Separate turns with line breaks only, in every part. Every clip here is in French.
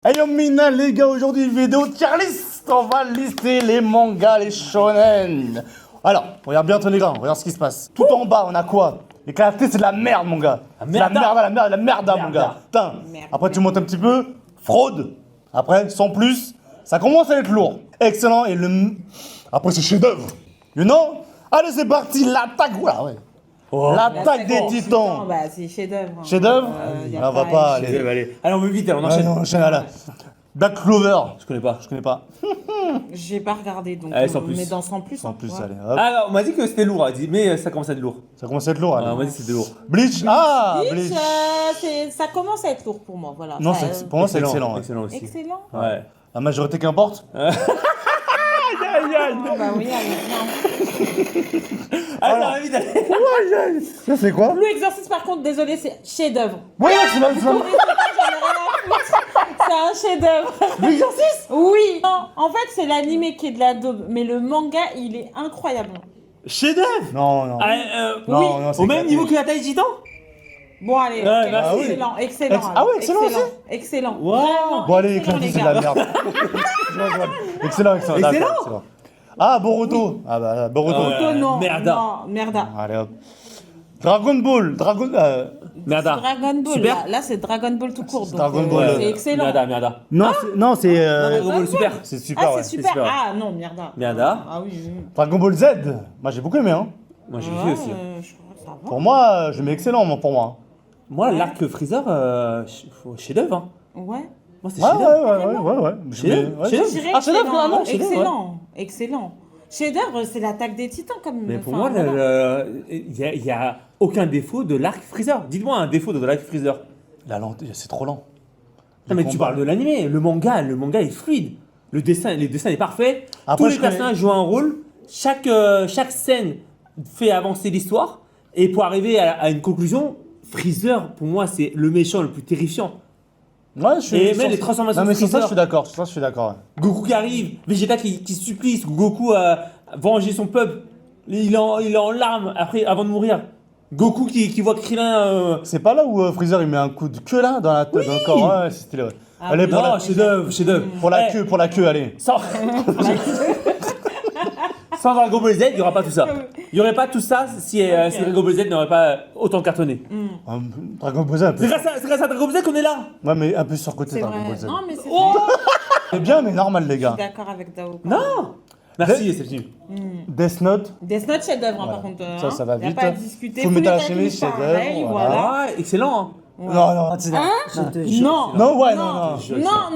Hey yo mina les gars, aujourd'hui vidéo tier list. On va lister les mangas, les shonen. Alors, regarde bien ton écran, regarde ce qui se passe. Tout en bas, on a quoi? Les caractères, c'est de la merde mon gars. C'est la merde mon gars. Putain. Après tu montes un petit peu, fraude. Après, sans plus, ça commence à être lourd. Excellent et le... Après c'est chef d'œuvre. You know? Allez c'est parti, l'attaque. Voilà, ouais. Oh. L'attaque des titans.
Bah, c'est chef-d'œuvre.
Chef-d'œuvre? On va pas aller.
Allez, on veut vite, on enchaîne.
On enchaîne là. Black Clover.
Je connais pas.
Je connais pas.
J'ai pas regardé donc.
Allez, sans plus.
Mais dans sans plus.
Sans plus,
ouais.
allez. Hop.
Ah, non, on m'a dit que c'était lourd, mais ça commence à être lourd.
Ça commence à être lourd.
Ah,
Allez.
on m'a dit que c'était lourd.
Bleach. Ah,
Bleach,
Bleach.
ça commence à être lourd pour moi, voilà.
Non,
Ça,
pour moi c'est excellent. Ouais.
Excellent aussi.
Excellent.
Ouais.
La majorité qu'importe.
Aïe, aïe, aïe.
Ah, bah oui, allez, bien.
Allez, on va vite, allez.
Ça c'est quoi?
Blue Exorcist, par contre, désolé, c'est chef-d'œuvre.
Ouais, c'est là,
J'en ai rien à foutre. C'est un chef-d'œuvre.
L'exercice.
Oui. Non, en fait, c'est l'animé qui est de la daube, mais le manga, il est incroyable.
Chef-d'œuvre.
Non, non. Non, non, c'est
Au même
éclaté.
niveau que l'attaque des titans.
Bon, allez,
bah oui.
excellent, excellent.
Ah ouais, excellent aussi.
Excellent.
Wow.
Vraiment
Bon allez,
excellent,
éclaté,
les
c'est de
gars.
la merde. Excellent, excellent.
Excellent.
D'accord, excellent. Ah, Boruto. Ah bah Boruto.
Ouais.
Oh non,
Merda.
non, merda.
Allez hop. Dragon Ball.
Merda.
Dragon Ball,
Super.
là c'est Dragon Ball tout court, donc
Dragon Ball,
c'est excellent.
Merda.
Non, c'est
Dragon Ball super.
c'est super.
Ah,
Ouais.
c'est super.
super.
Ah non, merda.
Merda.
Ah oui, oui.
Dragon Ball Z. Moi j'ai beaucoup aimé hein.
Moi j'ai
Ouais,
kiffé aussi.
je crois que ça va.
Pour moi, je mets excellent moi, pour moi.
Moi, l'arc Freezer, chef-d'œuvre. Hein.
Ouais.
Moi, c'est
Ouais,
chef-d'œuvre.
ouais. Je mets-
Chef-d'œuvre.
ouais,
Chef-d'œuvre.
Je dirais
Ah, chef-d'œuvre,
excellent,
vraiment, chef-d'œuvre,
excellent, excellent. Chef-d'œuvre, c'est l'attaque des titans comme.
Mais pour
enfin,
moi,
voilà.
il n'y a aucun défaut de l'arc Freezer. Dites-moi un défaut de l'arc Freezer.
La lente, c'est trop lent.
Non, mais tu parles de l'animé. Le manga est fluide. Le dessin est parfait.
Après,
Tous les
je connais-
personnages jouent un rôle. Chaque scène fait avancer l'histoire. Et pour arriver à une conclusion, Freezer, pour moi, c'est le méchant le plus terrifiant.
Ouais, je suis.
Et même les transformations
Non mais
de
sur ça,
Freezer.
je suis d'accord. Sur ça, je suis d'accord. Ouais.
Goku qui arrive, Vegeta qui supplie Goku à venger son peuple. Il est en larmes après, avant de mourir. Goku qui voit Krillin.
C'est pas là où Freezer il met un coup de queue là dans la tête, dans le corps. Ouais, c'est stylé. Ouais.
Ah,
Allez
oui.
pour
Non,
la,
chef-d'œuvre.
pour la queue, allez.
Sans Dragon Ball Z, il n'y aura pas tout ça. Il n'y aurait pas tout ça si Dragon Ball Z n'aurait pas autant cartonné.
Dragon Ball Z un peu.
C'est grâce à Dragon Ball Z qu'on est là.
Ouais, mais un peu surcoté
C'est
Dragon
vrai.
Ball Z.
Non, mais c'est
Oh
vrai.
C'est bien, mais normal les
Je
gars.
suis d'accord avec Dao.
Non. Merci, c'est fini.
Death Note.
Death Note, chef-d'œuvre, hein,
Voilà.
par contre.
Ça va
Y a
vite.
pas à discuter.
Fullmetal
Fullmetal
Alchemist,
pareil,
chef-d'œuvre,
voilà.
Ah, excellent. Hein.
Ouais.
Non, non.
Hein Non.
Non, ouais,
non,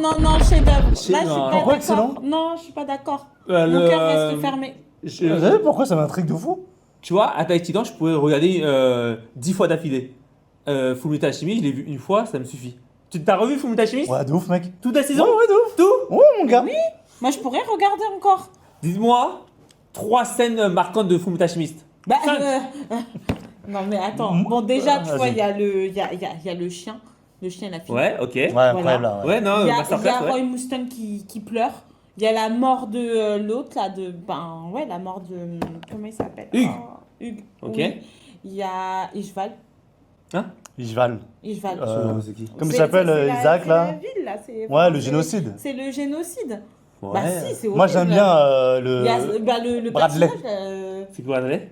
non.
non, chef-d'œuvre. Là, je suis
Non.
pas
Pourquoi
d'accord.
excellent
Non, je suis pas d'accord.
Le-
Mon cœur reste fermé.
Vous savez pourquoi ça m'intrigue de fou?
Tu vois, Attack Titan, je pourrais regarder 10 fois d'affilée. Fullmetal Alchemist, je l'ai vu une fois, ça me suffit. Tu t'as revu Fullmetal Alchemist?
Ouais, de ouf, mec.
Toute la saison?
Ouais, de ouf.
Tout?
Ouais, mon gars.
Moi, je pourrais regarder encore.
Dites-moi 3 scènes marquantes de Fullmetal Alchemist.
Bah,
Cinq.
non, mais attends. Bon, déjà, tu
Vas-y.
vois, il y a le chien. Le chien et la fille.
Ouais, ok.
Ouais, incroyable là.
Ouais, non,
Il y a
Masterclass,
Roy
ouais.
Mouston qui pleure. Il y a la mort de l'autre, là, la mort de. Comment il s'appelle?
Hugues.
Hugues.
Ok.
Oui. Il y a Ishval.
Hein?
Ishval.
Ishval.
C'est qui?
Comme il s'appelle Isaac
c'est
là.
la ville, là.
Ouais, le génocide.
C'est le génocide.
Ouais.
Bah si, c'est
Moi
horrible.
j'aime bien
Il y a le
Bradley.
personnage,
C'est quoi, André?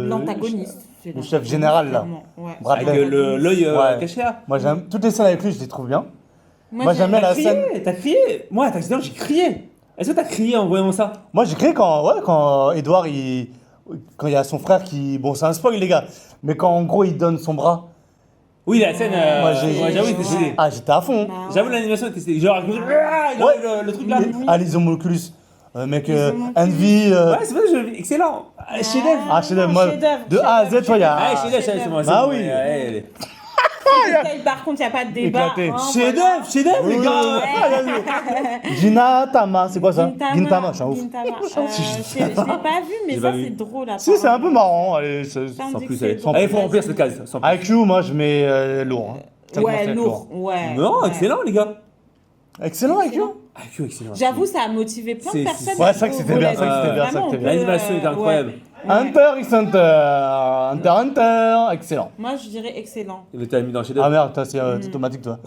l'antagoniste.
le chef général, là.
clairement, ouais.
Bradley.
Avec l'œil
Ouais.
caché là.
Moi j'aime toutes les scènes avec lui, je les trouve bien. Moi, j'aime bien
T'as
la scène.
crié, t'as crié. Moi, Attack Titan, j'ai crié. Est-ce que t'as crié en voyant ça?
Moi j'ai créé quand Edouard quand il y a son frère qui. Bon, c'est un spoil les gars, mais quand en gros il donne son bras.
Oui, la scène.
Moi, j'ai-
ouais, j'avoue, c'était stylé.
Ah, j'étais à fond.
Bah,
J'avoue, l'animation était stylée. Genre, il a le truc là.
Ah, les homunculus. Mec,
homunculus.
Envy.
Ouais, c'est vrai que je l'ai vu. Excellent. Chef-d'œuvre.
Ah, chef-d'œuvre, moi.
chef-d'œuvre,
De A à Z, toi, il y a.
Ah, chef-d'œuvre, c'est moi.
Bah oui.
Par contre, il n'y a pas de débat.
Éclaté.
hein,
Chef-d'œuvre, les gars.
Gina Tama, c'est quoi ça?
Gintama.
Gintama, je suis un ouf.
Gintama. Je l'ai pas vu, mais
J'ai
ça,
pas vu.
c'est drôle.
Si, c'est un peu marrant. Allez,
Ça me
Sans
dit
plus,
que c'est
allez.
drôle.
Allez, faut remplir cette case. Sans plus.
IQ, moi, je mets lourd. Hein. Ça commence à
Ouais,
être
lourd. Ouais.
Non,
ouais.
excellent, les gars.
Excellent, IQ.
IQ, excellent.
J'avoue, ça a motivé plein de
C'est-
personnes.
Ouais, c'est vrai que c'était bien, c'est vrai que c'était bien, c'est vrai que c'était bien.
L'animation est incroyable.
Hunter x Hunter, excellent.
Moi, je dirais excellent.
Il était mis dans le
Ah
chef-d'œuvre.
merde, toi, c'est automatique, toi.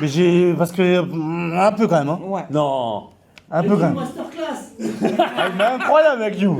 Mais j'ai. Parce que. Un peu quand même, hein.
Ouais.
Non.
Un peu quand même.
Masterclass.
Ah, mais incroyable avec You.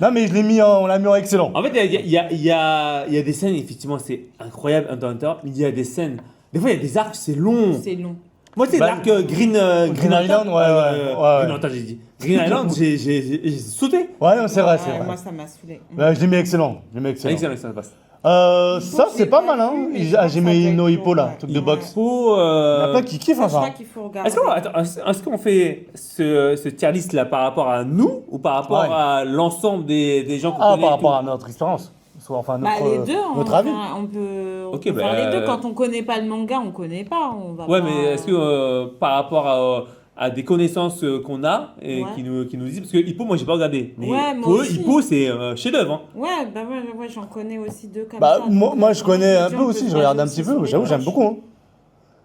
Non, mais je l'ai mis on l'a mis en excellent.
En fait, il y a des scènes, effectivement, c'est incroyable, Hunter x Hunter, mais il y a des scènes. Des fois, il y a des arcs, c'est long.
C'est long.
Moi, c'est
Bah,
l'arc Green
Island, ouais.
Green Lantern, j'ai dit. Green Island, j'ai sauté.
Ouais, non, c'est vrai, c'est
Ouais,
vrai.
moi, ça m'a saoulé.
Ouais, je l'ai mis excellent. Je l'ai mis excellent.
Excellent, ça passe.
Ça, c'est pas mal, hein.
mais je
Ah,
crois
j'ai
que ça
mis
doit
No
être
Hippo
long,
là,
ouais.
truc de
Ouais.
boxe.
Pour,
Il y en a plein qui kiffent,
Ça,
hein,
je crois
ça.
qu'il faut regarder.
Est-ce qu'on fait ce tier list là par rapport à nous ou par rapport
Ouais.
à l'ensemble des gens qu'on
Ah,
connaît
par
et
rapport
tout
à notre expérience. Soit, enfin,
Bah,
notre,
les deux,
notre avis.
on peut
Ok,
faire
bah,
les deux. Quand on connaît pas le manga, on connaît pas. On va
Ouais,
pas...
mais est-ce que par rapport à des connaissances qu'on a et
Ouais.
qui nous disent, parce que Hippo, moi j'ai pas regardé, mais
Ouais, moi
pour eux,
aussi.
Hippo c'est chef-d'œuvre. Hein.
Ouais, bah ouais, j'en connais aussi deux comme
Bah,
ça.
moi, je connais un
Les
peu
gens
aussi,
peuvent
je regarde un
aussi
petit
sur
peu.
les
J'avoue, j'aime
cloches.
beaucoup. Hein.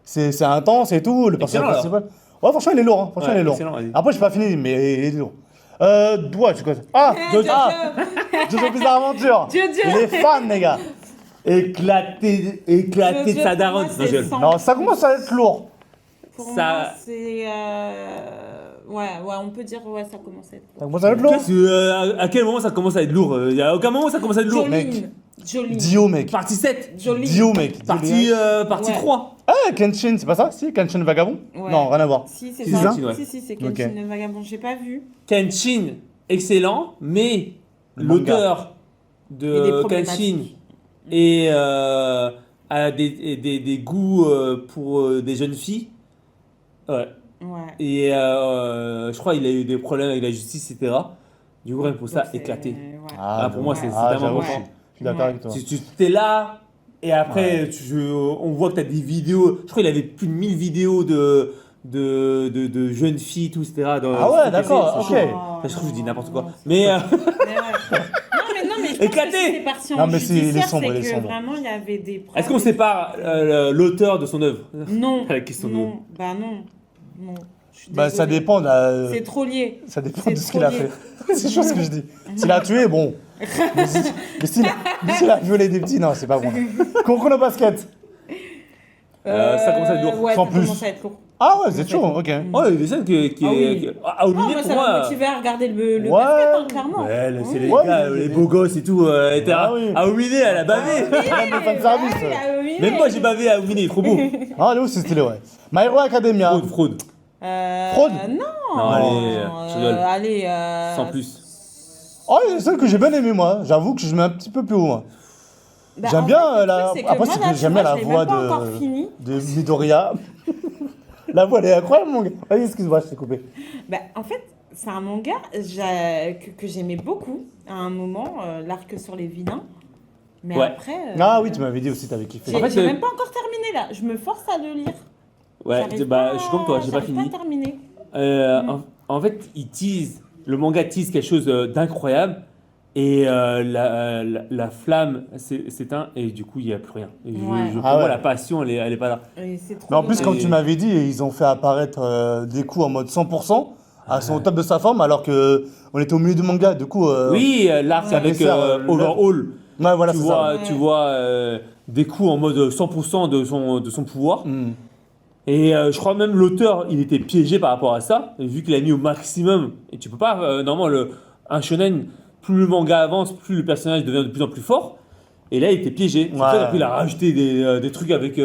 C'est intense et tout, le personnage
Excellent,
principal. Ouais, franchement, il est lourd. Hein. Franchement,
Ouais,
il est lourd.
excellent, vas-y.
Après, j'ai pas fini, mais il est lourd. Toi, tu connais. Ah,
Jojo.
Jojo Bizarre Aventure.
Jojo.
Il est fan, les gars.
Éclaté de
Jojo,
sa
pour
daronne.
moi,
Non,
c'est
je-
sans-
Non, ça commence à être lourd.
Pour
Ça-
moi, c'est... Ouais, on peut dire, ouais, ça commence à être...
Ça commence à être lourd.
Qu'est-ce que, à quel moment ça commence à être lourd Il y a aucun moment où ça commence à être lourd.
Jolene. Jolene.
Dio, mec.
Partie 7,
Jolene.
Dio, mec.
partie
Ouais.
3.
Ah, Kenshin, c'est pas ça? Si, Kenshin Vagabond?
Ouais.
Non, rien à voir.
Si, c'est
C'est
ça.
ça
Ouais.
Si, c'est
Ok.
Kenshin le Vagabond. J'ai pas vu.
Kenshin, excellent, mais
Le manga.
l'auteur
Il y a des
de Kenshin
problématiques.
et a des goûts pour des jeunes filles. Ouais.
Ouais.
Et je crois qu'il a eu des problèmes avec la justice, etc. Du coup, rien que pour ça,
Donc, c'est-
éclaté.
ouais.
Ah, pour moi, c'est
Ah,
tellement
j'avoue,
important.
je suis d'accord avec toi.
Tu t'es là, et après, on voit que tu as des vidéos. Je crois qu'il avait plus de 1000 vidéos de jeunes filles, tout, etc.
Ah ouais, d'accord,
c'est
ok.
chaud. Enfin, je trouve que je dis n'importe quoi.
Non,
Mais
Mais ouais. Non, mais je pense
Éclaté.
que si c'est parti
Non,
en
mais c'est- il est
judiciaire,
sombre, il est
c'est que
sombre.
vraiment, il y avait des preuves.
est-ce qu'on sépare l'auteur de son œuvre
Non.
La question de-
Non, bah non. Non. Je suis
Bah, ça
désolée.
dépend de la...
C'est trop lié.
Ça dépend
c'est
de ce qu'il a
trop
fait.
lié.
C'est chaud ce que je dis. S'il a tué, bon. Mais s'il a violé des petits, non, c'est pas bon. Concours de basket.
Ça commence à être lourd.
Ouais,
Sans
ça
plus.
commence à être lourd.
Ah ouais, c'est chaud, ok.
Oh, il y a des scènes qui
Ah oui.
à
Non,
Oublier
moi,
pour
ça m'a
moi.
motivé à regarder le
Ouais.
basket, hein, clairement.
Ouais, c'est les
Ouais,
gars,
mais-
les beaux gosses et tout, etc.
Ah oui.
À Oublier, elle a bavé.
Même le fan service.
Même moi, j'ai bavé à Oublier, trop beau.
Ah, Léo, c'est stylé, ouais. My Hero Academia.
Fraude.
Fraude.
Non.
Non, allez, je rigole.
Allez.
Sans plus.
Oh, il y a celle que j'ai bien aimée, moi. J'avoue que je mets un petit peu plus haut, moi.
Bah,
J'aime
en
bien,
fait, le
la-
truc, c'est que
après,
moi,
c'est que
là,
j'aime
tu
bien
vois,
la
je l'ai
voix
même pas
de-
encore fini.
De Midoriya. La voix, elle est incroyable, mon gars. Vas-y, excuse-moi, je t'ai coupé.
Bah, en fait, c'est un manga que j'aimais beaucoup à un moment, l'arc sur les vilains. Mais
Ouais.
après.
Ah oui, tu m'avais dit aussi, t'avais kiffé.
J'ai
En fait,
j'ai même pas encore terminé là. Je me force à le lire.
Ouais,
J'arrive
bah,
pas-
je suis comme toi, j'ai pas
j'arrive
fini.
à terminer.
En fait, le manga tease quelque chose d'incroyable et la flamme s'éteint et du coup il n'y a plus rien. Et
Ouais.
pour
Ah
moi
ouais.
la passion elle est pas là.
Et c'est trop
Mais en plus,
dommage.
comme tu m'avais dit, ils ont fait apparaître des coups en mode 100%, à son top de sa forme, alors que on était au milieu du manga. Du coup,
Oui, l'arc
Ouais.
avec
Ça,
Overhaul,
ouais, voilà,
tu
c'est
vois,
ça.
Ouais.
tu vois des coups en mode 100% de son pouvoir.
Hmm.
Et je crois même l'auteur, il était piégé par rapport à ça, et vu qu'il a mis au maximum. Et tu peux pas, normalement, un shonen, plus le manga avance, plus le personnage devient de plus en plus fort. Et là, il était piégé. C'est
Ouais.
pour ça qu'il a rajouté des trucs avec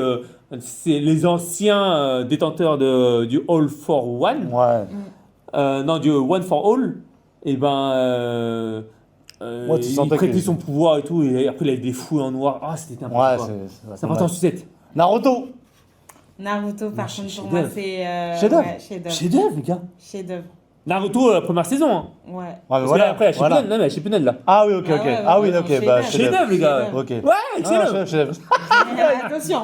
c'est les anciens détenteurs du All for One.
Ouais.
Non, du One for All. Et ben.
Ouais, tu
il
sentais
prêtait
que-
son pouvoir et tout, et après il avait des fouilles en noir. Ah, c'était
Ouais,
n'importe quoi.
c'est
C'est important en sucette.
Naruto.
Naruto, par contre, pour
chef-d'œuvre.
moi, c'est.
Chef-d'œuvre.
Ouais, chef-d'œuvre.
Chef-d'œuvre, les gars.
Chef-d'œuvre.
Naruto, la première saison. Hein.
Ouais.
Ouais, mais
Parce
voilà.
que là, après, la
voilà.
Shippuden, non, mais la Shippuden, là.
Ah oui, ok,
Ah
ok.
ouais,
Ah oui,
ouais,
ok,
chef-d'œuvre.
bah
Chef-d'œuvre, les gars.
Chef-d'œuvre.
Ok.
Ouais, excellent.
Ah, chef.
Attention.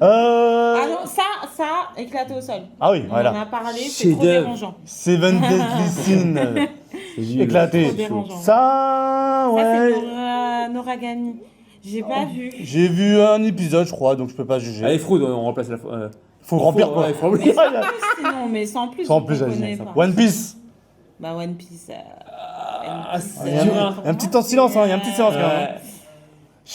Euh...
Ah non, ça, éclaté au sol.
Ah oui,
On
voilà.
en a parlé, c'est trop
Chef-d'œuvre.
dérangeant.
Seven Deadly Sin. Éclaté.
Trop dérangeant.
Ça,
Ça,
ouais.
c'est Noragami. J'ai pas vu.
J'ai vu un épisode, je crois, donc je peux pas juger.
Allez, Fraude, on remplace la.
Faut remplir quoi.
Ouais, faut remplir.
Mais sans plus, sinon, mais sans plus.
Sans
on
plus,
connaît
vas-y.
pas.
One Piece.
Bah, One Piece.
Ah,
Il y a un petit temps de silence, hein. Il y a un petit silence quand même.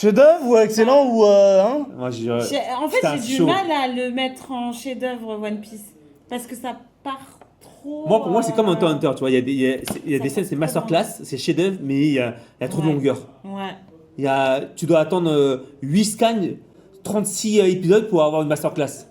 Chef-d'œuvre ou excellent ou hein?
Moi,
En fait,
putain,
j'ai du
chaud.
mal à le mettre en chef-d'œuvre One Piece. Parce que ça part trop.
Moi, pour moi, c'est comme Hunter x Hunter, tu vois. Il y a des
Ça
scènes, c'est
passe trop
masterclass, c'est chef-d'œuvre, mais il y a trop de
Ouais.
longueur.
Ouais.
Tu dois attendre 8 scans, 36 épisodes pour avoir une masterclass.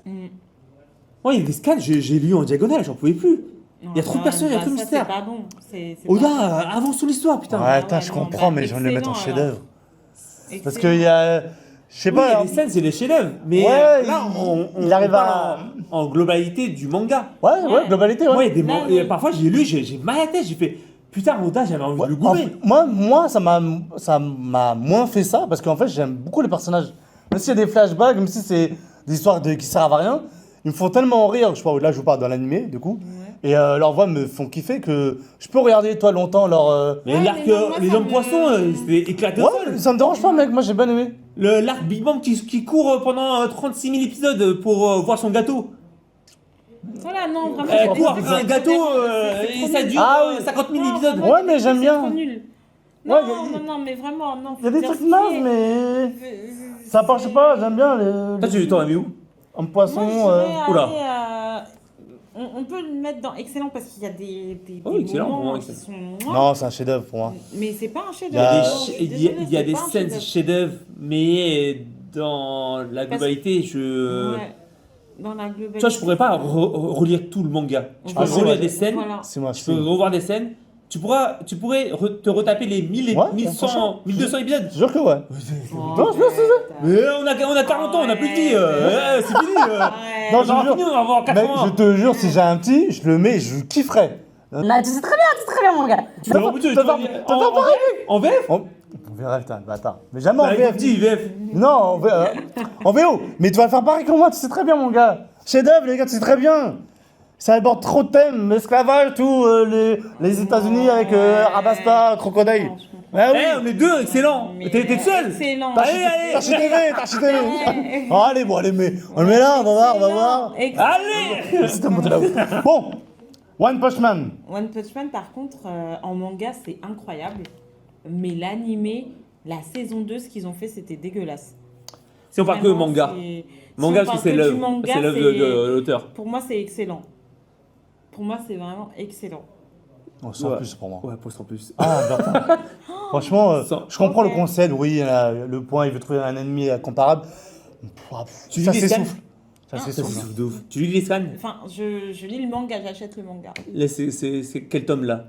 Moi, il y a des scans, j'ai lu en diagonale, j'en pouvais plus. Il y a trop de personnages, il y a trop de
ça,
mystères.
C'est pas bon. C'est
Oh
pas
là, avance sur l'histoire, putain.
Ouais, putain,
ouais,
je
non,
comprends,
bah,
mais je vais le mettre en
excellent,
chef-d'œuvre.
bon.
Parce qu'il y a. Je sais
Oui, il y
pas.
a des scènes, c'est des chefs-d'œuvre. Mais
Ouais,
là,
il arrive
parle
à-
en globalité du manga.
Ouais,
Ouais.
globalité,
Moi,
ouais.
il y a des
Là,
et
oui.
parfois, j'ai lu, j'ai mal à la tête, j'ai fait putain, Oda, j'avais envie de le
En
goûter.
fait, moi, ça m'a moins fait ça parce qu'en fait, j'aime beaucoup les personnages. Même s'il y a des flashbacks, même si c'est des histoires qui servent à rien, ils me font tellement rire. Je sais pas, là, je vous parle dans l'animé, du coup. Et leurs voix me font kiffer que je peux regarder, toi, longtemps leur.
Mais
Ouais,
l'arc,
mais non, moi,
les
ça
hommes
me-
poissons, c'était éclaté au
Ouais,
sol.
ça me dérange pas, mec. Moi, j'ai bien aimé.
L'arc Big Bang qui court pendant 36 000 épisodes pour voir son gâteau.
Voilà, non, vraiment.
Quoi,
c'est-
un
c'est-
gâteau,
c'est
et
trop
ça
nul.
dure
Ah oui.
50 000
Non,
épisodes.
vraiment,
Ouais, mais j'aime
c'est
bien.
trop nul.
Ouais,
Non, non, mais vraiment, non.
Il y a des trucs nazes, mais. Ça marche pas, j'aime bien les.
Toi, tu t'en as mis où
Un poisson.
Moi, je dirais,
oula.
aller, on peut le mettre dans excellent parce qu'il y a des
Oh, excellent, pour
moments
moi,
qui
excellent.
sont.
Non, c'est un chef-d'œuvre pour moi.
Mais c'est pas un chef
Il y a
Ah,
des,
d'œuvre.
il y a des scènes chefs-d'œuvre, mais dans la globalité,
Ouais, dans la globalité.
Tu vois, je pourrais pas relire tout le manga. Je
Ouais.
peux
Ah, c'est
relire
vrai.
des scènes,
Voilà.
C'est moi,
je peux revoir des scènes. Tu pourrais te retaper les 1000 et
Ouais,
1100,
franchement.
1200 épisodes.
Je jure que ouais.
Oh,
Non, c'est ça.
Mais on a 40 ans, on a plus de vie. C'est fini.
Ouais.
Non,
On aura
je jure.
fini, on va avoir
Mec,
80
je
ans.
te jure, si j'ai un petit, je le mets, je kifferais.
Là, tu sais très bien, mon gars.
Tu vas tu
t'as
vas-
pas pareil.
en VF.
On verra, putain, bâtard. Mais jamais en
Bah,
VF.
petit VF.
Non, en VO. Mais tu vas faire pareil que moi, tu sais très bien, mon gars. Chef-d'œuvre, les gars, tu sais très bien. Ça aborde trop de thèmes, l'esclavage, tout, les États-Unis avec Arabasta, Crocodile. Ah oui.
Eh, on est deux, excellent.
Mais
T'es seul.
Excellent.
T'as acheté TV, t'as acheté TV. Oh, allez, bon, allez, mais on le met là, on va voir, on va voir.
Excellent.
Allez.
C'est un monté là-haut. Bon, One Punch Man.
One Punch Man, par contre, en manga, c'est incroyable. Mais l'animé, la saison 2, ce qu'ils ont fait, c'était dégueulasse.
Si on parle que
Vraiment,
manga.
si
Manga
on
parce que
parle
c'est
que du
l'œuvre.
manga,
C'est l'œuvre
c'est-
de l'auteur.
Pour moi, c'est excellent. Pour moi, c'est vraiment excellent.
Oh, sans
Ouais.
plus pour moi.
Ouais, poste en plus.
Ah, Bertrand. Franchement,
Sans-
je comprends
Ok.
le concept, oui, le point, il veut trouver un ennemi comparable.
Tu
Ça
lis les scans
s'essouffle. Ça
Ça,
s'essouffle.
c'est de ouf. Tu lis les scans
Enfin, je lis le manga, j'achète le manga.
Là, c'est quel tome là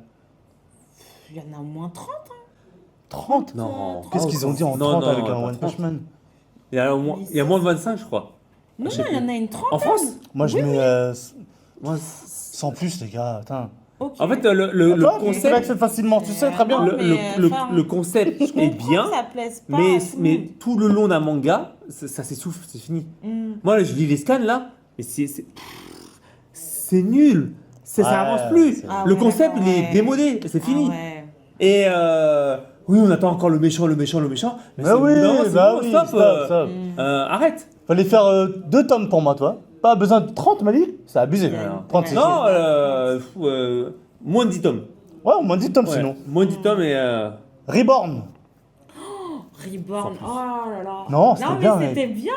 Il y en a au moins 30.
30.
Non.
Qu'est-ce qu'ils ont dit en
Non,
30
non,
avec un
pas
One
30.
Punch Man?
Il y a moins de 25, je crois.
Non,
je sais
non, il y en
plus.
a une trentaine.
En France
Moi, je
Oui,
mets
Moi,
sans plus, les gars. Attends.
Ok.
en fait, le
Toi, tu
concept,
l'accèdes facilement, tu sais très bien.
Non,
le,
mais, enfin,
le concept
je
est
comprends
bien,
que ça plaise pas
mais,
à tout le
mais
monde.
tout le long d'un manga, ça s'essouffle, c'est fini. Moi, là, je lis les scans là, mais c'est nul. Ça
Ouais,
avance plus.
c'est-
Ah
Le
ouais,
concept,
d'accord,
il est
ouais.
démodé, c'est fini.
Ah ouais.
Et oui, on attend encore le méchant. Mais
Bah
c'est
oui,
au bout d'un moment, c'est
bah
bon,
oui,
stop,
stop.
arrête.
Fallait faire 2 tomes pour moi, toi. Pas besoin de 30, m'a dit. C'est abusé.
Ouais.
30, c'est
Ouais.
Non, moins de 10 tomes.
Ouais, au moins 10 tomes
Ouais,
sinon.
moins de 10 tomes et.
Reborn.
Reborn, oh là là.
Non, c'était
mais
bien, mec.
c'était bien.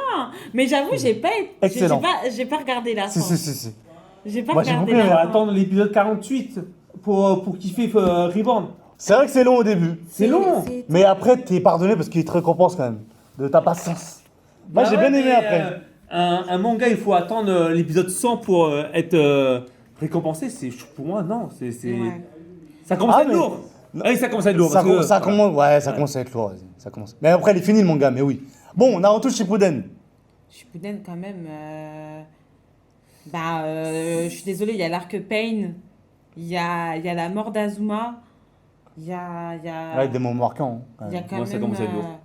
Mais j'avoue, j'ai pas,
Excellent.
j'ai pas regardé la
Si,
fin.
si.
J'ai pas
Moi, j'ai
regardé
beaucoup
la
On va
fin.
attendre l'épisode 48 pour kiffer Reborn.
C'est vrai que c'est long au début.
C'est long.
Mais après, t'es pardonné parce qu'il te récompense quand même. De ta patience. Moi,
Bah
j'ai
ouais,
bien aimé
mais,
après.
Un manga, il faut attendre l'épisode 100 pour être récompensé. Pour moi, non.
Ouais.
Ça commence à être
mais-
lourd. Ah oui, ça commence à être lourd.
Ça,
parce que-
ça commence, ouais, ça commence à être lourd. Vas-y, ça commence. Mais après, il est fini le manga, mais oui. Bon, Naruto Shippuden.
Shippuden, quand même. Je suis désolée, il y a l'arc Pain. Il y a la mort d'Azuma. Il y a.
Ouais, des mots marquants. hein.
Il y a quand
Moi, ça
même.
commence à être lourd.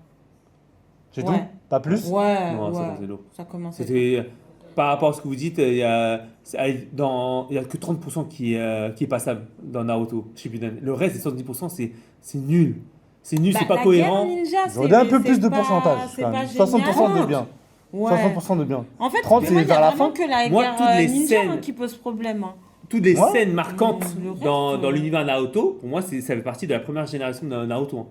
C'est
ouais.
tout. Pas plus.
Ouais,
Non, ça
ouais.
commence à être lourd.
Ça commence à être
C'était par rapport à ce que vous dites, il y a que 30% qui est passable dans Naruto Shippuden. Le reste, les 70%, c'est nul. C'est nul, c'est pas
la
cohérent.
guerre ninja,
J'aurais donné un peu
c'est
plus de
pas-
pourcentage.
c'est
quand
pas
même.
génial.
60% de bien.
Ouais.
60% de bien.
En fait,
30,
pour
c'est
moi, il y a
vers la
vraiment
fin.
que la
Moi,
guerre
toutes les
ninja
scènes-
qui pose problème. Hein.
Toutes les
Ouais.
scènes marquantes
Le reste,
dans l'univers Naruto, pour moi, ça fait partie de la première génération de Naruto. Hein.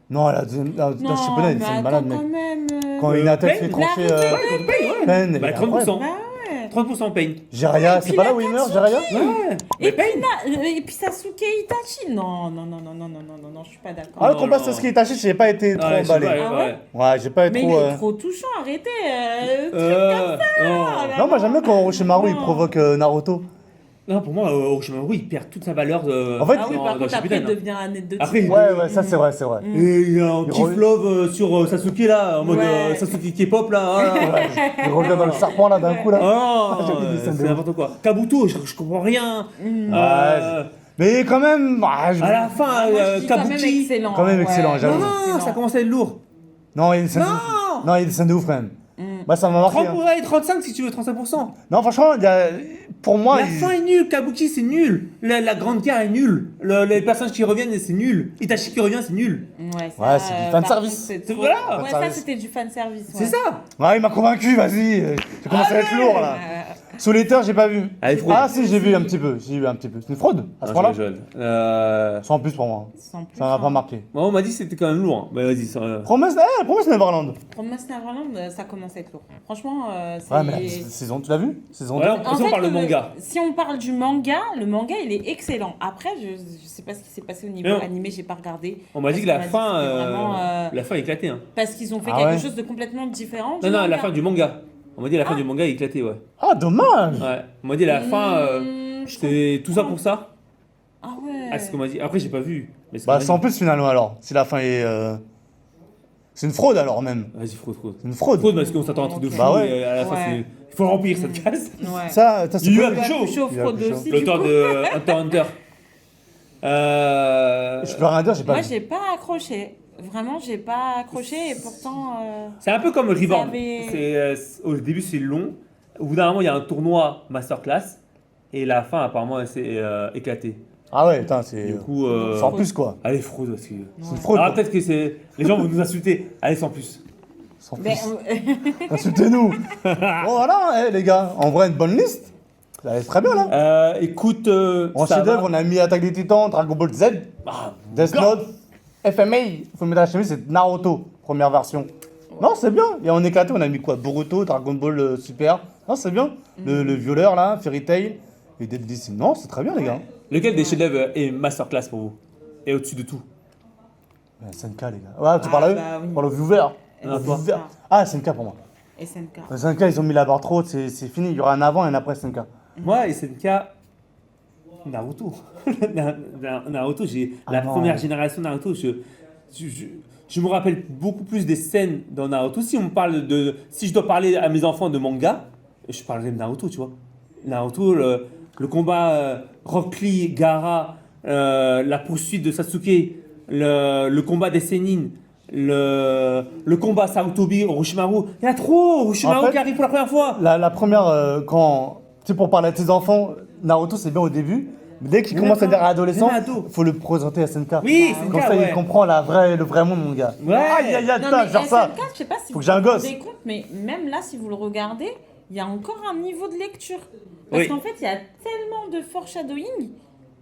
Non, la japonaise,
mais
c'est une
attends,
malade,
quand
mec.
même.
Quand une attaque
Pain,
fait trancher.
Pain,
Pain,
bah,
elle est
30%.
incroyable.
Bah ouais.
30% Pain.
Jiraiya,
Et
c'est
puis
pas là
la
où il meurt, Jiraiya?
Ouais.
Et
Mais
puis,
Pain.
et puis Sasuke Itachi. Non, je suis pas d'accord.
Ah, le
Non,
combat
non.
Sasuke Itachi, j'ai pas été trop
Ouais, je sais
emballé.
pas,
Ah
ouais.
Ouais, j'ai pas
Mais
trop.
il est trop touchant, arrêtez.
Non.
Non, moi j'aime bien quand Orochimaru il
Non.
provoque Naruto.
Non, pour moi, Orochimaru, il perd toute sa valeur
En fait,
Ah oui,
dans-
par
dans
contre, après,
Shippuden,
il
hein.
devient un net de
Après,
tir.
Ouais, ça c'est vrai, c'est vrai.
Et il y a un
Il
kiff
revient-
love sur Sasuke là, en mode
Ouais.
Sasuke K-pop là.
Ouais, il revient dans le serpent là d'un coup là.
Oh,
J'ai oublié des scènes de
c'est
ouf.
n'importe quoi. Kabuto, je comprends rien.
Ouais, mais quand même.
À la fin,
Ah, moi, je dis quand même
Kabuki.
excellent.
Quand même excellent,
ouais.
j'avoue.
Non,
Excellent.
ça commence à être lourd.
Non, il y a des scènes de
Non.
ouf. Non, il y a des scènes de ouf quand même. Bah ça m'a marqué.
30
hein.
pour et 35 si tu veux, 35%.
Non, franchement, pour moi.
La fin est nulle, Kabuki c'est nul. La grande guerre est nulle. Les personnages qui reviennent c'est nul. Itachi qui revient c'est nul.
Ouais,
Ouais, c'est du
par
fanservice.
contre, c'est
C'est
trop-
voilà.
Ouais, ça
Fanservice.
c'était du fanservice.
C'est ça.
Ouais, il m'a convaincu, vas-y. Ça commence à être lourd là. Sous l'éther, j'ai pas vu.
Allez, fraude.
Ah si, j'ai vu un petit peu. J'ai vu un petit peu. C'est une fraude à ce point-là. Sans plus pour moi.
Sans plus,
Ça m'a pas
hein.
marqué.
Bon, on m'a dit que c'était quand même lourd. Hein. Bah vas-y.
Promesse Neverland.
Promise Neverland, ça commence à être lourd. Franchement, c'est.
Ouais, mais la saison, tu l'as vu? Saison
Ouais,
2.
on parle de manga.
Si on parle du manga, le manga il est excellent. Après, je sais pas ce qui s'est passé au niveau
Non.
animé, j'ai pas regardé.
On m'a dit que
Parce
la
qu'on
fin,
c'était vraiment,
la fin est éclatée. Hein.
parce qu'ils ont fait
Ah
quelque
ouais
chose de complètement différent.
Non,
du
non, la
manga.
fin du manga. On m'a dit la fin du manga est éclatée, ouais.
Ah, dommage.
Ouais. On m'a dit la fin,
je
c'est tout ça pour ça.
Ah ouais.
Ah, c'est ce qu'on m'a dit. Après, j'ai pas vu. Mais c'est ce
Bah,
qu'on m'a
sans
dit.
plus finalement alors. Si la fin est. C'est une fraude alors même.
Vas-y, fraude.
C'est une fraude.
Fraude parce qu'on s'attend à un truc de
Ok.
fou.
Bah ouais.
Et à la fin,
Ouais.
c'est. Il faut le remplir cette case.
Ouais.
Ça c'est
Il y a
pas-
plus chaud.
Plus chaud,
Il y a
fraude
plus chaud.
aussi.
L'auteur
du coup.
de Hunter x Hunter.
Je peux rien dire, j'ai pas
Moi,
vu.
j'ai pas accroché. Vraiment, j'ai pas accroché et pourtant.
C'est un peu comme Reborn.
avait-
Au début, c'est long. Au bout d'un moment, il y a un tournoi masterclass. Et la fin, apparemment, elle s'est éclatée.
Ah ouais, putain, c'est.
Du coup,
Sans plus quoi.
allez, fraude aussi.
C'est une fraude.
Alors
quoi.
peut-être que c'est. Les gens vont nous insulter. Allez, sans plus.
Sans
Mais,
plus. Insultez-nous. Bon voilà, les gars, en vrai, une bonne liste. Ça va être très bien là.
Écoute,
En
ça
chef-d'œuvre,
va.
on a mis Attaque des Titans, Dragon Ball Z,
Ah,
Death Note, FMA. Faut mettre la chemise, c'est Naruto, première version. Non, c'est bien. Et en éclaté, on a mis quoi? Boruto, Dragon Ball Super. Non, c'est bien. Le violeur là, Fairy Tail et Dead Disney. Non, c'est très bien, les gars.
Lequel des chefs-d'œuvre est masterclass pour vous? Et au-dessus de tout?
SNK, les gars. Ouais, tu parles à eux?
bah oui.
Pour le viewer.
Non,
Le
toi.
viewer. Ah, SNK pour moi.
SNK.
SNK, ils ont mis la barre trop haute, c'est fini. Il y aura un avant et un après SNK.
Moi, SNK, Naruto. Naruto, j'ai
Ah
la
non.
première génération Naruto. Je me rappelle beaucoup plus des scènes dans Naruto. Si on me parle de, si je dois parler à mes enfants de manga, je parlerai de Naruto, tu vois. Naruto, le combat Rock Lee, Gaara, la poursuite de Sasuke, le combat des Sennin. Le combat Sarutobi, Orochimaru, il y a trop Orochimaru
En fait,
qui arrive pour la première fois.
La première, quand. Tu sais, pour parler à tes enfants, Naruto, c'est bien au début. Mais dès qu'il
Même
commence à
après,
devenir adolescent,
même ado.
faut le présenter à SNK.
Oui,
Comme
SNK,
ça,
ouais.
il comprend le vrai monde, mon gars.
Ouais.
Aïe, aïe, aïe,
Non,
putain,
mais
genre ça.
SNK, je sais pas si
Faut
vous
que j'ai un
vous
gosse.
rendez compte, mais même là, si vous le regardez, il y a encore un niveau de lecture. Parce
Oui.
qu'en fait, il y a tellement de foreshadowing.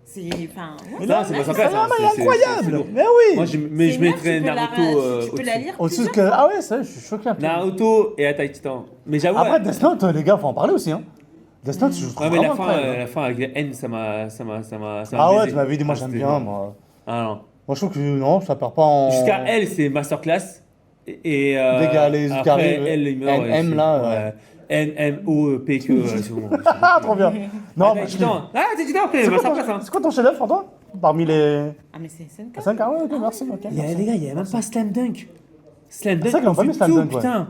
C'est. Enfin. ouais,
Non, c'est pas
même,
sympa,
Ah, mais
c'est
incroyable.
lourd.
Mais oui.
Moi, mais
c'est
je
même,
mettrais
tu peux
Naruto
tu peux la
au-dessus.
lire
Au-dessus
plusieurs
que. Ah ouais, ça, je suis choqué un peu.
Naruto et Attack Titan. Mais j'avoue.
Après,
ouais,
Death Note, les gars, faut en parler aussi. Hein. Death Note, je trouve
ouais, mais
vraiment incroyable, hein.
la fin avec les N, ça m'a
Ah ouais,
baisé.
tu m'avais dit, moi
Ah,
j'aime
c'était
bien.
lourd.
Moi,
Ah non.
je trouve que non, ça perd pas en.
Jusqu'à L, c'est masterclass. Et
Dès qu'il y a les
après,
carrés,
L, il meurt.
NM,
c'est-
là, ouais.
N-M-O-P-Q. c'est bon.
Ah, trop bien. Non,
Attack
bah, je-
Titan. Ah, Attack Titan, après,
c'est quoi,
masterclass. Hein.
c'est quoi ton chef-d'œuvre pour toi? Parmi les.
Ah, mais c'est SNK.
5 Ah ouais, ok, merci. Ok.
Les gars, il n'y a même pas Slam Dunk. Slam
C'est
Dunk,
vrai qu'ils ont pas mis
au-dessus
Slam
de
Dunk,
tout,
ouais.
putain.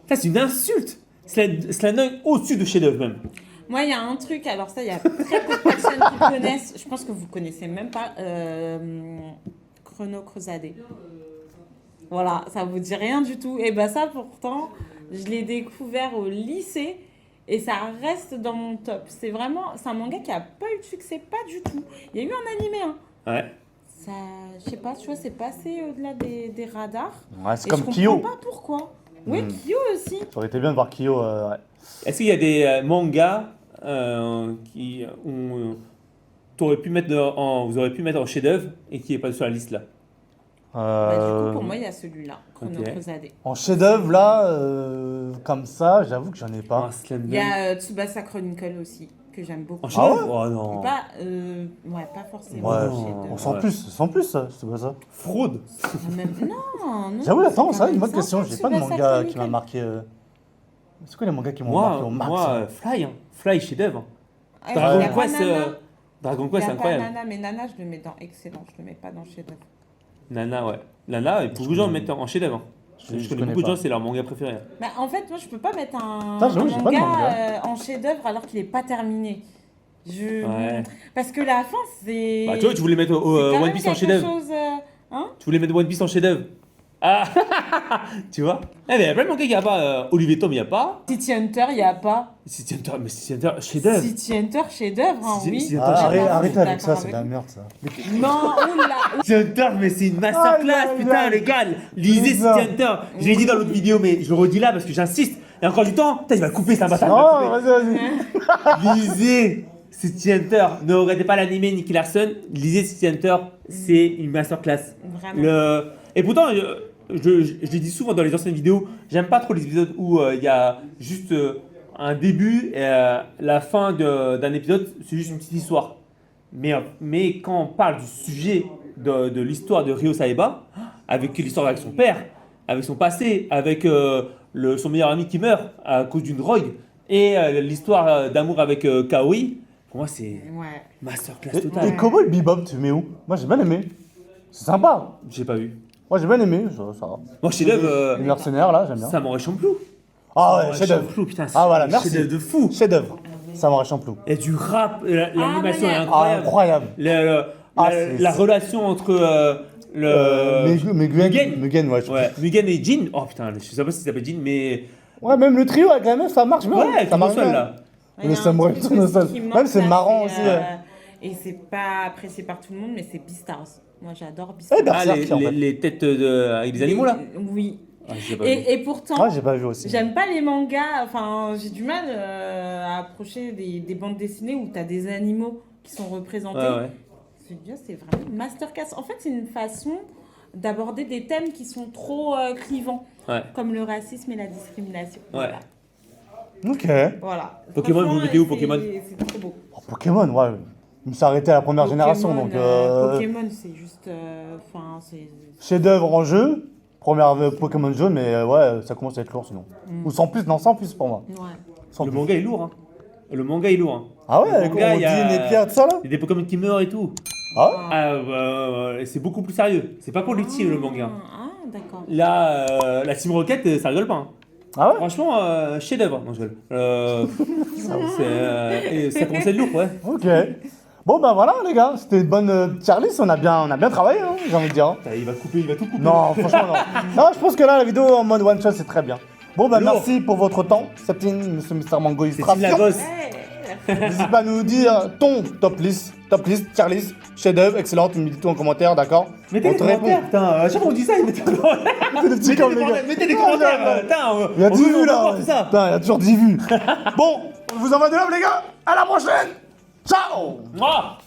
Ça, c'est une insulte. Slam Dunk au-dessus de chef-d'œuvre même.
Moi, il y a un truc, alors ça, il y a très peu de personnes qui connaissent. Je pense que vous connaissez même pas Chrono Crusade. Voilà, ça vous dit rien du tout. Et ben ça, pourtant, je l'ai découvert au lycée et ça reste dans mon top. C'est un manga qui a pas eu de succès, pas du tout. Il y a eu un animé, hein.
Ouais.
Ça, je sais pas, tu vois, c'est passé au-delà des radars.
Ouais, c'est
Et
comme
je comprends
Kyo.
pas pourquoi. Oui, Kyo aussi.
Ça aurait été bien de voir Kyo. Ouais.
Est-ce qu'il y a des mangas qui vous aurez pu mettre en chef-d'œuvre et qui n'est pas sur la liste là?
Bah, du coup, pour moi, il y a celui-là, Chrono
Ok.
Crozade.
En chef-d'œuvre, là, comme ça, j'avoue que j'en ai pas.
Un Slam
Il y
Dunk.
a Tsubasa Chronicle aussi, que j'aime beaucoup.
En chef-d'œuvre
Ah
Oh non.
Pas, pas forcément.
Ouais,
chef-d'œuvre.
on sent plus, sans plus, ça, c'est pas ça.
Fraude.
Non, non.
J'avoue, attends,
c'est
ça,
quand
une
même
bonne question.
sympa,
J'ai pas de
Tsubasa
manga qui
Chronicle.
m'a marqué. C'est quoi les mangas qui m'ont marqué au max
Moi, Fly. Hein. Fly, chef-d'œuvre.
Ah,
Dragon
y a pas
Quest,
Nana.
Dragon
Y
Quest,
a
c'est incroyable.
pas Nana, mais Nana, je le mets dans excellent. Je le mets pas dans chef-d'œuvre.
Nana, ouais. Nana, et beaucoup de gens le mettent en chef-d'œuvre. Je connais beaucoup de
pas.
gens, c'est leur manga préféré.
Bah, en fait, moi, je peux pas mettre un,
Putain, j'avoue,
un
j'ai pas de
manga
manga.
en chef-d'œuvre alors qu'il est pas terminé.
Ouais.
Parce que la fin, c'est.
Bah, tu vois, tu voulais mettre
c'est quand
One
même
Piece en
quelque
chef-d'œuvre.
chose, hein.
Tu voulais mettre One Piece en chef-d'œuvre. Ah tu vois Eh, mais il y a plein de mangas qu'il n'y a pas. Olivier Tom, il n'y a pas.
City Hunter, il y a pas.
City Hunter, mais City Hunter, chef-d'œuvre.
City Hunter, chef-d'œuvre, hein,
City-
oui.
City Hunter,
Ah,
chef-d'œuvre.
arrêtez avec ça,
D'accord
c'est de la merde ça.
Non, oula.
City Hunter, mais c'est une masterclass,
Ah,
putain,
là,
les gars. Lisez City
là.
Hunter. Je l'ai dit dans l'autre vidéo, mais je le redis là parce que j'insiste. Il y a encore du temps. Putain, il va couper, c'est un bâtard.
Non, vas-y.
Lisez City Hunter. Ne regardez pas l'animé Nicky Larson. Lisez City Hunter. C'est une masterclass.
Vraiment.
Et pourtant, je l'ai dit souvent dans les anciennes vidéos, j'aime pas trop les épisodes où il y a juste un début et la fin d'un épisode, c'est juste une petite histoire. Mais quand on parle du sujet de l'histoire de Ryo Saeba, avec l'histoire avec son père, avec son passé, avec son meilleur ami qui meurt à cause d'une drogue, et l'histoire d'amour avec Kaori, pour moi c'est
Ouais.
masterclass
Et
totale.
Cowboy Bebop, tu mets où? Moi j'ai bien aimé. C'est sympa.
J'ai pas vu.
Moi j'ai bien aimé, ça va.
Moi, chef-d'œuvre,
Les mercenaires là, j'aime bien.
Samurai Champloo.
Ah ouais,
Samurai
chef-d'œuvre.
Champloo, putain,
Ah voilà,
c'est un
merci.
chef-d'œuvre de fou.
Chef-d'œuvre. Samurai Champloo.
Il y a du rap, l'animation
ouais.
est
Ah,
incroyable.
incroyable. Ah, c'est-
La relation entre
Mugen, ouais.
Ouais, Mugen et Jin. Oh putain, je sais pas si ça s'appelle Jin, mais.
Ouais, même le trio avec la meuf, ça marche bien.
Ouais,
ça marche
seul
bien.
là.
Il y a
Le
un
samouraï
truc
tourne au
aussi
sol.
qui me
Même
manque,
c'est
là,
marrant aussi.
Et c'est pas apprécié par tout le monde, mais c'est Beastars. Moi, j'adore Beastars.
Ouais, bah,
Ah,
Berserk, en fait.
les têtes avec des animaux là.
Oui.
Ah, je l'ai pas vu.
Et pourtant,
Ouais, j'ai pas vu aussi.
j'aime pas les mangas. Enfin, j'ai du mal à approcher des bandes dessinées où t'as des animaux qui sont représentés.
Ouais.
C'est vraiment masterclass. En fait, c'est une façon d'aborder des thèmes qui sont trop clivants,
Ouais.
comme le racisme et la discrimination.
Ouais.
Ok.
Voilà.
Pokémon,
Franchement,
vous mettez où,
c'est-
Pokémon
C'est trop beau.
Oh, Pokémon, ouais. Il me s'est arrêté à la première génération, donc.
Pokémon, c'est juste. Enfin, c'est.
Chef-d'œuvre en jeu. Première Pokémon jaune, mais ouais, ça commence à être lourd sinon. Ou sans plus, non, sans plus pour moi.
Ouais.
Sans
Le
plus.
manga est lourd, hein. Le manga est lourd, hein.
Ah ouais,
le
avec
manga, il y a-
Ondine et Pierre, tout ça là?
Il y a des Pokémon qui meurent et tout.
Ah ouais?
Ah, c'est beaucoup plus sérieux. C'est pas pour les petits le manga.
Ah, d'accord.
Là, la Team Rocket, ça rigole pas. Hein.
Ah ouais?
Franchement, chef-d'œuvre. Non, je rigole. Et ça commence à être lourd, ouais.
Ok. Bon bah voilà les gars, c'était une bonne Charlie, on a bien travaillé, hein, j'ai envie de dire.
Putain, il va tout couper.
Non, franchement non. Non, je pense que là la vidéo en mode one shot c'est très bien. Bon bah
Lourd.
merci pour votre temps, Septine, Monsieur Mister Mango
C'est Team
Illustration.
Lagos.
N'hésite pas à nous dire ton top list, Charlie, chef-d'œuvre, excellent, tu me dis tout en commentaire, d'accord?
Mettez
On
des
te répond.
commentaires, putain. À chaque fois on dit ça, mettez des commentaires.
Mettez des petits comme les gars.
Mettez des commentaires. Putain,
Il y a 10 vues
on veut
là.
voir tout ça.
Putain, il y a toujours 10 vues. Bon, on vous envoie de l'homme les gars. À la prochaine. Ciao.
Moi